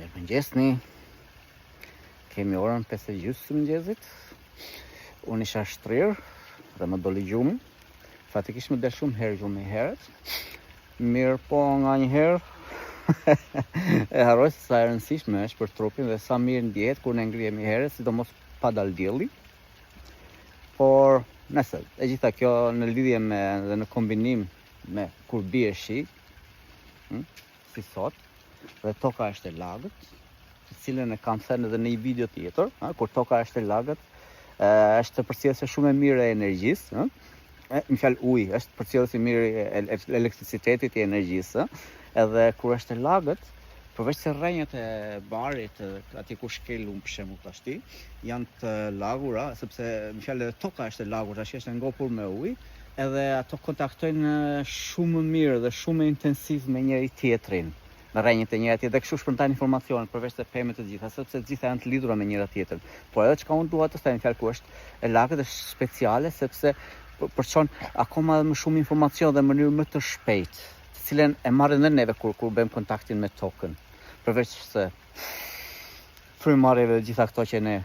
Mirëmëngjesni. Kemi orën 5:30 të mëngjesit. Unë isha shtrirë dhe më doli gjumë. Fatikisht më del shumë herë gjumë herët. Mirë po nga një herë e harroj se sa e rëndësishme është për trupin dhe sa mirë ndjehet kur ne ngrihemi herët, sidomos pa dal dielli. Por nëse e gjitha kjo në lidhje me dhe në kombinim me kur bie shi, si sot, dhe toka është e lagët, të cilën e kam thënë edhe në një video tjetër, kur toka është e lagët, është përcjellëse shumë e mirë e energjisë, më fjalë uji, është përcjellës i mirë e elektricitetit, i energjisë, edhe kur është e lagët, përveç se rrenjët e barit, aty ku shkel unë për shembull tashti, janë të lagura, sepse më fjalë edhe toka është e lagur, tash është e ngopur me ujë, edhe ato kontaktojnë shumë më mirë dhe shumë më intensiv me njëri tjetrin, në rrenjët e njëra tjetër, dhe kështu shpërndan informacione përveç se pemët e gjitha, sepse të gjitha janë të lidhura me njëra tjetrën. Por edhe çka unë dua të them, fjalë ku është e lagët është speciale sepse përçon akoma më shumë informacion dhe në mënyrë më të shpejtë, të cilën e marrin edhe neve kur bëjmë kontaktin me tokën. Përveç se frymarrjeve dhe gjitha këto që ne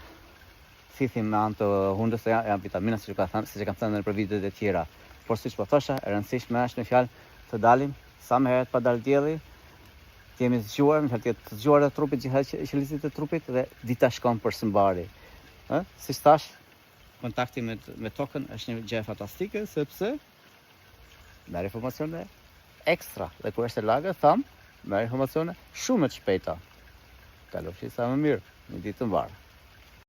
thithim me anë të hundës, janë vitamina, siç e kam thënë në videot e tjera. Por siç po thosha, e rëndësishme është në fjalë të dalim sa më herët pa dal dielli, të jemi zgjuar, më fjalë të zgjuar të trupit, gjitha qelizit e trupit dhe dita shkon për së mbari. Siç thash, kontakti me tokën është një gjë fantastike sepse merr informacione ekstra dhe kur është e lagët, merr informacione shumë të shpejta. Kalofshi sa më mirë, një ditë të mbarë.